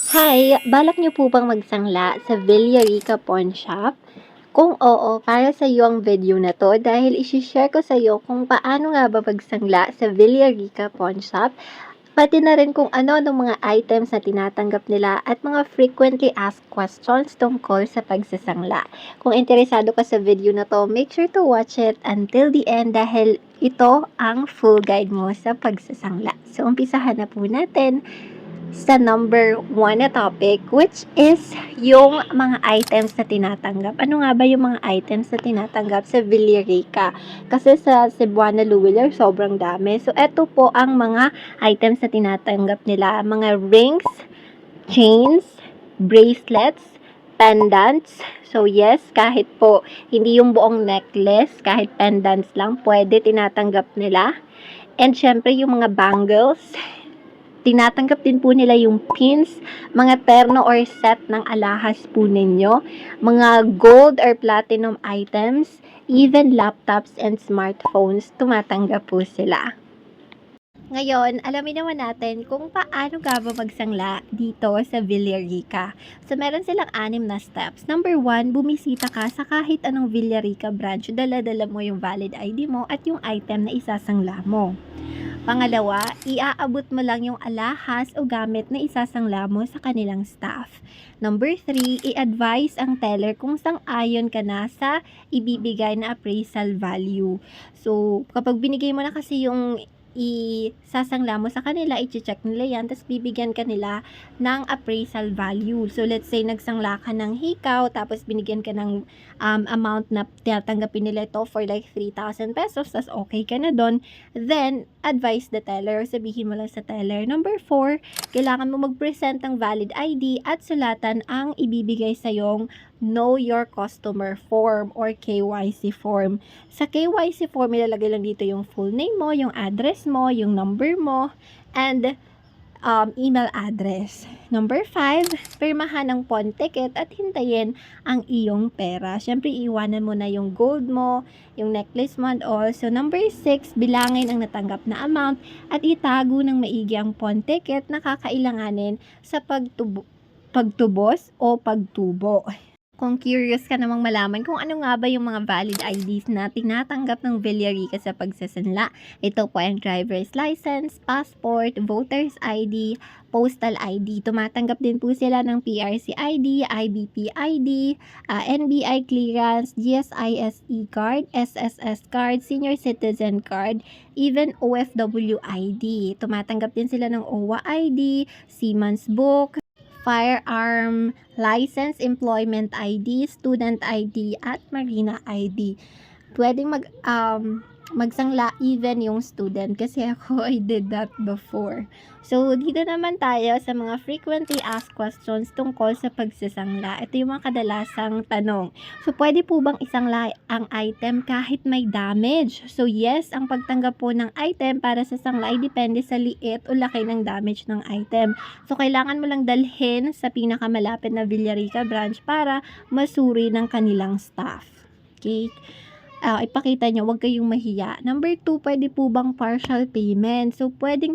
Hi, balak niyo po bang magsangla sa Villarica Pawn Shop? Kung oo, para sa iyo ang video na to dahil isi-share ko sa iyo kung paano nga ba magsangla sa Villarica Pawn Shop, pati na rin kung ano-anong mga items na tinatanggap nila at mga frequently asked questions tungkol sa pagsasangla. Kung interesado ka sa video na to, make sure to watch it until the end dahil ito ang full guide mo sa pagsasangla. So, umpisahan na po natin sa number 1 na topic, which is yung mga items na tinatanggap. Ano nga ba yung mga items na tinatanggap sa Villarica? Kasi sa Cebuana Luwiller, sobrang dami. So, eto po ang mga items na tinatanggap nila. Mga rings, chains, bracelets, pendants. So, yes, kahit po hindi yung buong necklace, kahit pendants lang, pwede tinatanggap nila. And syempre, yung mga bangles, tinatanggap din po nila yung pins, mga terno or set ng alahas po ninyo, mga gold or platinum items, even laptops and smartphones, tumatanggap po sila. Ngayon, alamin naman natin kung paano nga ba magsangla dito sa Villarica. So, meron silang 6 na steps. Number 1, bumisita ka sa kahit anong Villarica branch. Dala-dala mo yung valid ID mo at yung item na isasangla mo. Pangalawa, iaabot mo lang yung alahas o gamit na isasangla mo sa kanilang staff. Number 3, i-advise ang teller kung sang-ayon ka na sa ibibigay na appraisal value. So, kapag binigay mo na kasi yung isasangla mo sa kanila, i-check nila yan, tapos bibigyan ka nila ng appraisal value. So, let's say, nagsangla ka ng hikaw, tapos binigyan ka ng amount na tinatanggapin nila ito for like 3,000 pesos, tapos okay ka na doon, then, advise the teller, sabihin mo lang sa teller. Number 4, kailangan mo mag-present ng valid ID at sulatan ang ibibigay sa yung Know Your Customer form or KYC form. Sa KYC form, ilalagay lang dito yung full name mo, yung address mo, yung number mo, and email address. Number 5, pirmahan ng pawn ticket at hintayin ang iyong pera. Siyempre, iwanan mo na yung gold mo, yung necklace mo and all. So, number 6, bilangin ang natanggap na amount at itago ng maigi ang pawn ticket na kakailanganin sa pagtubos o pagtubo. Kung curious ka namang malaman kung ano nga ba yung mga valid IDs na tinatanggap ng Villarica sa pagsasanla, ito po ang driver's license, passport, voter's ID, postal ID. Tumatanggap din po sila ng PRC ID, IBP ID, NBI clearance, GSISE card, SSS card, senior citizen card, even OFW ID. Tumatanggap din sila ng OWA ID, Seaman's book, firearm license, employment ID, student ID, at marina ID. Pwedeng magsangla even yung student kasi ako, I did that before. So, dito naman tayo sa mga frequently asked questions tungkol sa pagsasangla. Ito yung mga kadalasang tanong. So, pwede po bang isangla ang item kahit may damage? So, yes, ang pagtanggap po ng item para sa sangla ay depende sa liit o laki ng damage ng item. So, kailangan mo lang dalhin sa pinakamalapit na Villarica branch para masuri ng kanilang staff. Okay? Ipakita nyo, huwag kayong mahiya. Number 2, pwede po bang partial payment? So, pwede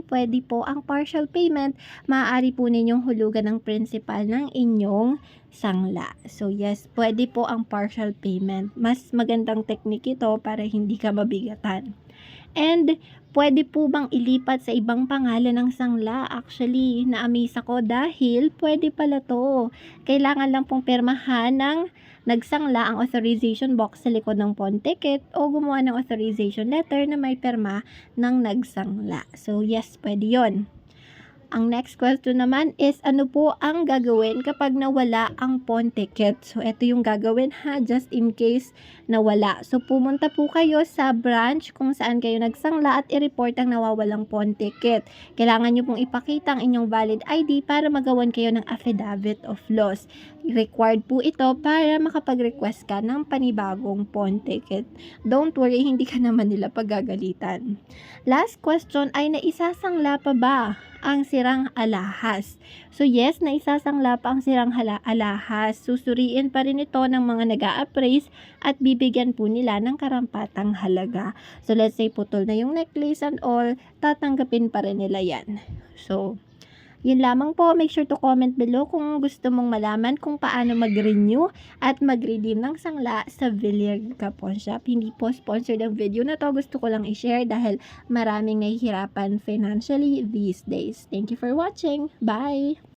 po ang partial payment. Maaari po ninyong hulugan ng principal ng inyong sangla. So, yes, pwede po ang partial payment. Mas magandang technique ito para hindi ka mabigatan. And, pwede po bang ilipat sa ibang pangalan ng sangla? Actually, na-amaze ako dahil pwede pala to. Kailangan lang pong pirmahan ng nagsangla ang authorization box sa likod ng pawn ticket o gumawa ng authorization letter na may pirma ng nagsangla. So, yes, pwede yon. Ang next question naman is, ano po ang gagawin kapag nawala ang pawn ticket? So, ito yung gagawin ha, just in case nawala. So, pumunta po kayo sa branch kung saan kayo nagsangla at i-report ang nawawalang pawn ticket. Kailangan nyo pong ipakita ang inyong valid ID para magawan kayo ng affidavit of loss. Required po ito para makapag-request ka ng panibagong pawn ticket. Don't worry, hindi ka naman nila pagagalitan. Last question ay, naisasangla pa ba ang sirang alahas? So yes, naisasangla pa ang sirang alahas. Susuriin pa rin ito ng mga nag-a-appraise at bibigyan po nila ng karampatang halaga. So let's say putol na yung necklace and all, tatanggapin pa rin nila yan. So, Yun lamang po, make sure to comment below kung gusto mong malaman kung paano mag-renew at mag-redeem ng sangla sa Villarica Pawn Shop. Hindi po sponsored ang video na to, gusto ko lang i-share dahil maraming nahihirapan financially these days. Thank you for watching. Bye!